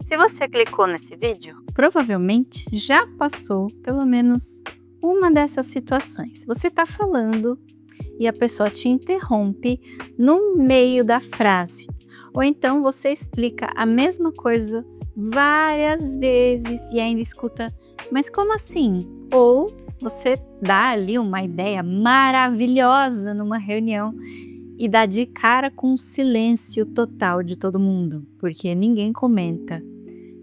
Se você clicou nesse vídeo, provavelmente já passou pelo menos uma dessas situações. Você está falando e a pessoa te interrompe no meio da frase. Ou então você explica a mesma coisa várias vezes e ainda escuta, mas como assim? Ou você dá ali uma ideia maravilhosa numa reunião e dá de cara com o silêncio total de todo mundo, porque ninguém comenta.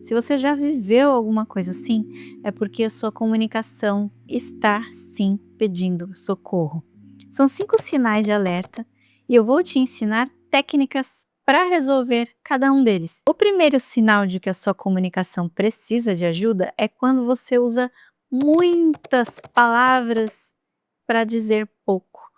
Se você já viveu alguma coisa assim, é porque a sua comunicação está sim pedindo socorro. São 5 sinais de alerta e eu vou te ensinar técnicas para resolver cada um deles. O primeiro sinal de que a sua comunicação precisa de ajuda é quando você usa muitas palavras para dizer pouco.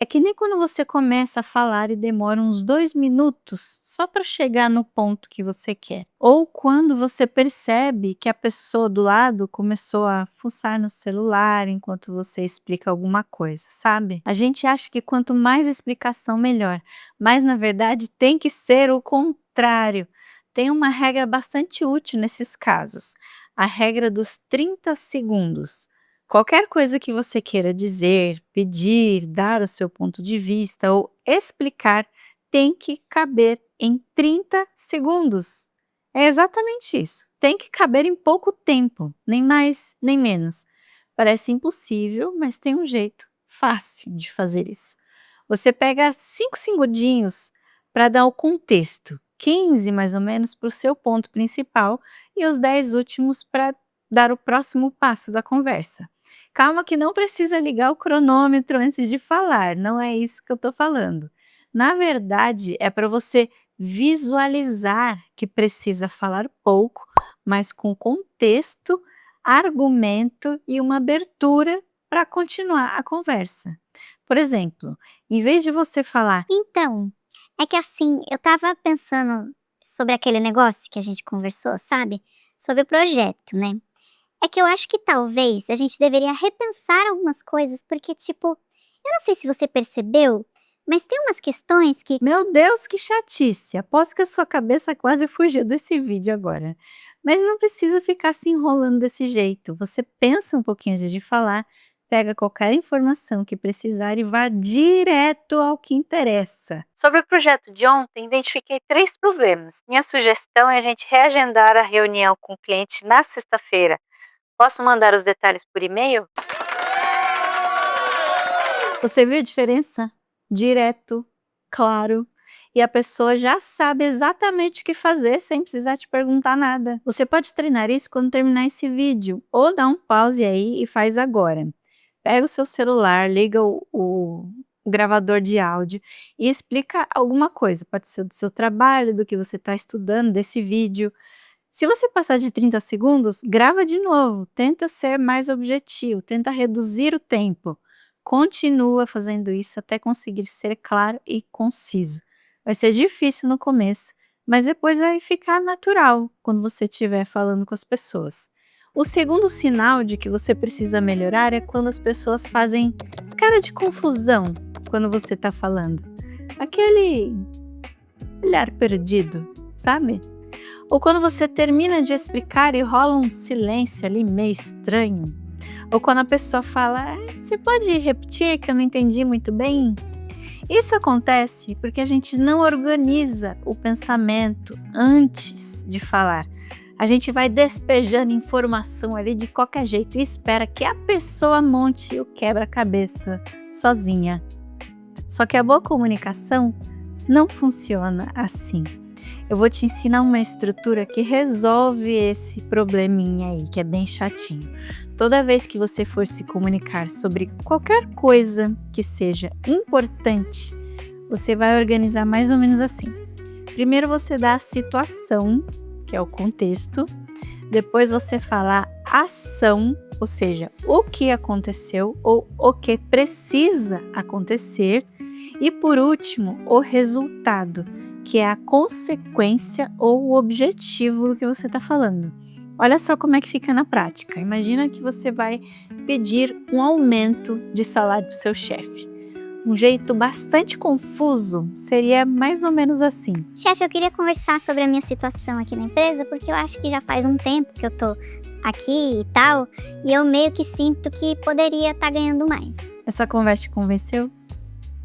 É que nem quando você começa a falar e demora uns 2 minutos só para chegar no ponto que você quer. Ou quando você percebe que a pessoa do lado começou a fuçar no celular enquanto você explica alguma coisa, sabe? A gente acha que quanto mais explicação, melhor. Mas na verdade tem que ser o contrário. Tem uma regra bastante útil nesses casos. A regra dos 30 segundos. Qualquer coisa que você queira dizer, pedir, dar o seu ponto de vista ou explicar tem que caber em 30 segundos. É exatamente isso. Tem que caber em pouco tempo, nem mais nem menos. Parece impossível, mas tem um jeito fácil de fazer isso. Você pega 5 segundinhos para dar o contexto, 15 mais ou menos para o seu ponto principal e os 10 últimos para dar o próximo passo da conversa. Calma que não precisa ligar o cronômetro antes de falar, não é isso que eu estou falando. Na verdade, é para você visualizar que precisa falar pouco, mas com contexto, argumento e uma abertura para continuar a conversa. Por exemplo, em vez de você falar, Então, é que assim, eu estava pensando sobre aquele negócio que a gente conversou, sabe? Sobre o projeto, né? É que eu acho que talvez a gente deveria repensar algumas coisas, porque, tipo, eu não sei se você percebeu, mas tem umas questões que. meu Deus, que chatice! Aposto que a sua cabeça quase fugiu desse vídeo agora. Mas não precisa ficar se enrolando desse jeito. Você pensa um pouquinho antes de falar, pega qualquer informação que precisar e vá direto ao que interessa. Sobre o projeto de ontem, identifiquei 3 problemas. Minha sugestão é a gente reagendar a reunião com o cliente na sexta-feira. Posso mandar os detalhes por e-mail? Você viu a diferença? Direto, claro, e a pessoa já sabe exatamente o que fazer sem precisar te perguntar nada. Você pode treinar isso quando terminar esse vídeo, ou dá um pause aí e faz agora. Pega o seu celular, liga o gravador de áudio e explica alguma coisa. Pode ser do seu trabalho, do que você está estudando, desse vídeo. Se você passar de 30 segundos, grava de novo, tenta ser mais objetivo, tenta reduzir o tempo. Continua fazendo isso até conseguir ser claro e conciso. Vai ser difícil no começo, mas depois vai ficar natural quando você estiver falando com as pessoas. O segundo sinal de que você precisa melhorar é quando as pessoas fazem cara de confusão quando você está falando. Aquele olhar perdido, sabe? Ou quando você termina de explicar e rola um silêncio ali meio estranho. Ou quando a pessoa fala, você pode repetir que eu não entendi muito bem? Isso acontece porque a gente não organiza o pensamento antes de falar. A gente vai despejando informação ali de qualquer jeito e espera que a pessoa monte o quebra-cabeça sozinha. Só que a boa comunicação não funciona assim. Eu vou te ensinar uma estrutura que resolve esse probleminha aí, que é bem chatinho. Toda vez que você for se comunicar sobre qualquer coisa que seja importante, você vai organizar mais ou menos assim. Primeiro você dá a situação, que é o contexto. Depois você fala a ação, ou seja, o que aconteceu ou o que precisa acontecer. E por último, o resultado, que é a consequência ou o objetivo do que você está falando. Olha só como é que fica na prática. Imagina que você vai pedir um aumento de salário para o seu chefe. um jeito bastante confuso, seria mais ou menos assim. Chefe, eu queria conversar sobre a minha situação aqui na empresa, porque eu acho que já faz um tempo que eu tô aqui e tal, e eu meio que sinto que poderia estar ganhando mais. Essa conversa te convenceu?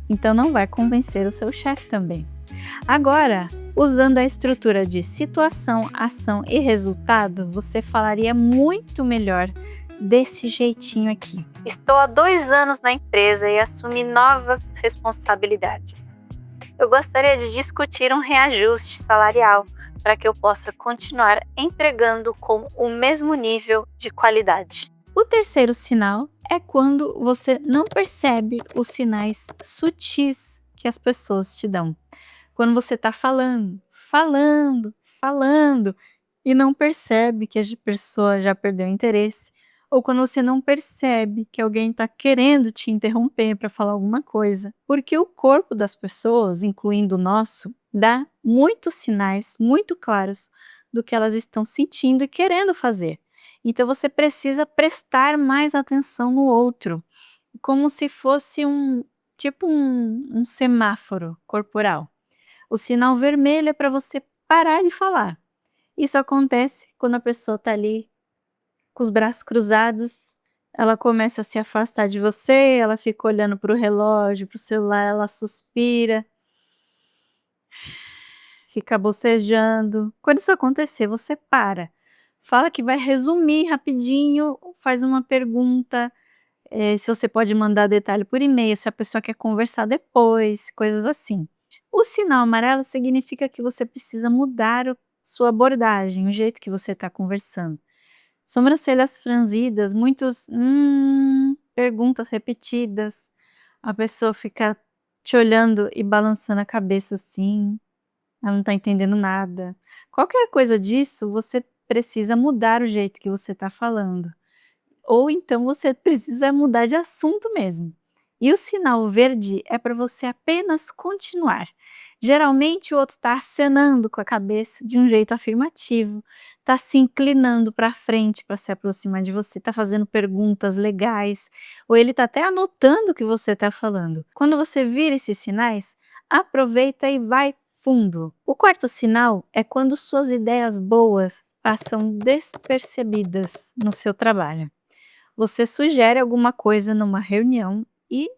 Então não vai convencer o seu chefe também. Agora, usando a estrutura de situação, ação e resultado, você falaria muito melhor desse jeitinho aqui. Estou há 2 anos na empresa e assumi novas responsabilidades. Eu gostaria de discutir um reajuste salarial para que eu possa continuar entregando com o mesmo nível de qualidade. O terceiro sinal é quando você não percebe os sinais sutis que as pessoas te dão. Quando você está falando e não percebe que a pessoa já perdeu o interesse, ou quando você não percebe que alguém está querendo te interromper para falar alguma coisa. Porque o corpo das pessoas, incluindo o nosso, dá muitos sinais muito claros do que elas estão sentindo e querendo fazer. Então você precisa prestar mais atenção no outro, como se fosse um semáforo corporal. O sinal vermelho é para você parar de falar. Isso acontece quando a pessoa está ali com os braços cruzados, ela começa a se afastar de você, ela fica olhando para o relógio, para o celular, ela suspira, fica bocejando. Quando isso acontecer, você para. Fala que vai resumir rapidinho, faz uma pergunta, se você pode mandar detalhe por e-mail, se a pessoa quer conversar depois, coisas assim. O sinal amarelo significa que você precisa mudar sua abordagem, o jeito que você está conversando. Sobrancelhas franzidas, muitos perguntas repetidas, a pessoa fica te olhando e balançando a cabeça assim, ela não está entendendo nada. Qualquer coisa disso, você precisa mudar o jeito que você está falando. Ou então você precisa mudar de assunto mesmo. E o sinal verde é para você apenas continuar. Geralmente o outro está acenando com a cabeça de um jeito afirmativo, está se inclinando para frente para se aproximar de você, está fazendo perguntas legais, ou ele está até anotando o que você está falando. Quando você vira esses sinais, aproveita e vai fundo. O quarto sinal é quando suas ideias boas passam despercebidas no seu trabalho. Você sugere alguma coisa numa reunião e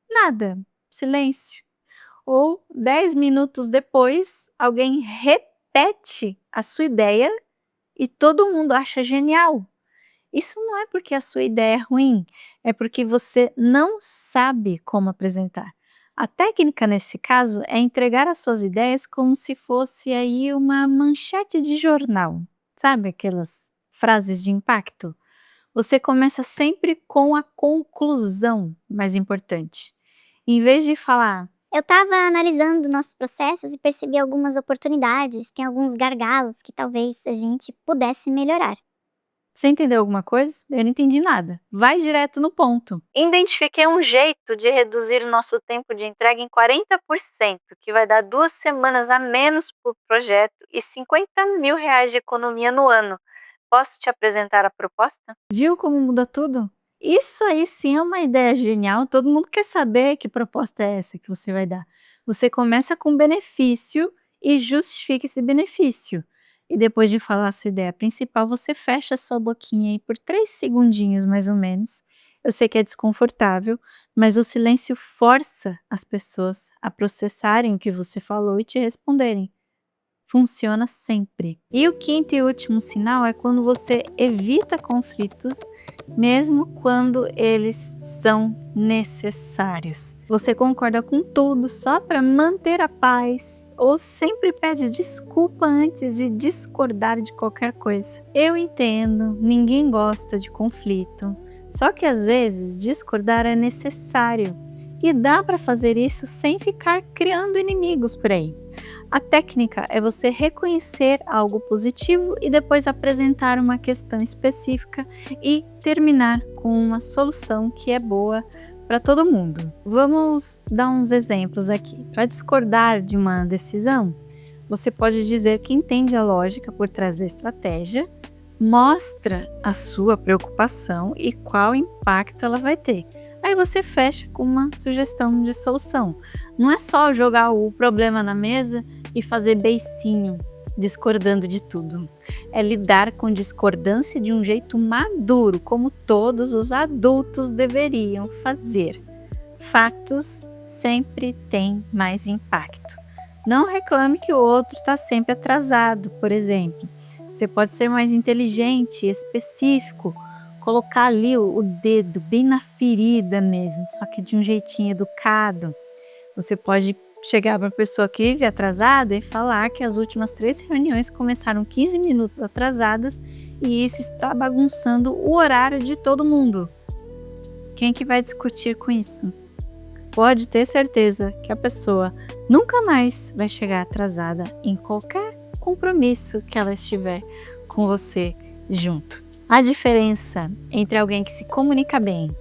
nada, silêncio. Ou 10 minutos depois, alguém repete a sua ideia e todo mundo acha genial. Isso não é porque a sua ideia é ruim, é porque você não sabe como apresentar. A técnica nesse caso é entregar as suas ideias como se fosse aí uma manchete de jornal. Sabe aquelas frases de impacto? Você começa sempre com a conclusão mais importante. Em vez de falar, Eu estava analisando nossos processos e percebi algumas oportunidades, tem alguns gargalos que talvez a gente pudesse melhorar. você entendeu alguma coisa? Eu não entendi nada. Vai direto no ponto. Identifiquei um jeito de reduzir o nosso tempo de entrega em 40%, que vai dar 2 semanas a menos por projeto e R$ 50 mil de economia no ano. Posso te apresentar a proposta? Viu como muda tudo? Isso aí sim é uma ideia genial. Todo mundo quer saber que proposta é essa que você vai dar. Você começa com benefício e justifica esse benefício. E depois de falar a sua ideia principal, você fecha a sua boquinha aí por 3 segundinhos mais ou menos. Eu sei que é desconfortável, mas o silêncio força as pessoas a processarem o que você falou e te responderem. Funciona sempre. E o quinto e último sinal é quando você evita conflitos, mesmo quando eles são necessários. Você concorda com tudo só para manter a paz ou sempre pede desculpa antes de discordar de qualquer coisa. Eu entendo, ninguém gosta de conflito, só que às vezes discordar é necessário e dá para fazer isso sem ficar criando inimigos por aí. A técnica é você reconhecer algo positivo e depois apresentar uma questão específica e terminar com uma solução que é boa para todo mundo. Vamos dar uns exemplos aqui. Para discordar de uma decisão, você pode dizer que entende a lógica por trás da estratégia, mostra a sua preocupação e qual impacto ela vai ter. Aí você fecha com uma sugestão de solução. Não é só jogar o problema na mesa e fazer beicinho, discordando de tudo. É lidar com discordância de um jeito maduro, como todos os adultos deveriam fazer. Fatos sempre têm mais impacto. Não reclame que o outro está sempre atrasado, por exemplo. Você pode ser mais inteligente, específico, colocar ali o dedo bem na ferida mesmo, só que de um jeitinho educado. Você pode chegar para a pessoa que vive atrasada e falar que as últimas 3 reuniões começaram 15 minutos atrasadas e isso está bagunçando o horário de todo mundo. Quem que vai discutir com isso? Pode ter certeza que a pessoa nunca mais vai chegar atrasada em qualquer compromisso que ela estiver com você junto. A diferença entre alguém que se comunica bem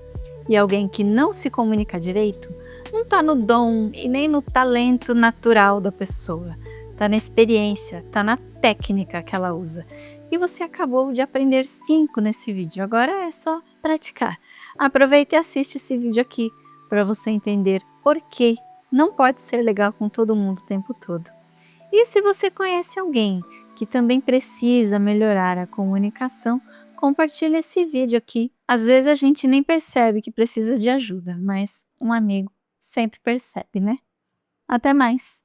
e alguém que não se comunica direito não está no dom e nem no talento natural da pessoa. Está na experiência, está na técnica que ela usa. E você acabou de aprender 5 nesse vídeo, agora é só praticar. Aproveita e assiste esse vídeo aqui para você entender por que não pode ser legal com todo mundo o tempo todo. E se você conhece alguém que também precisa melhorar a comunicação, compartilhe esse vídeo aqui. Às vezes a gente nem percebe que precisa de ajuda, mas um amigo sempre percebe, né? Até mais!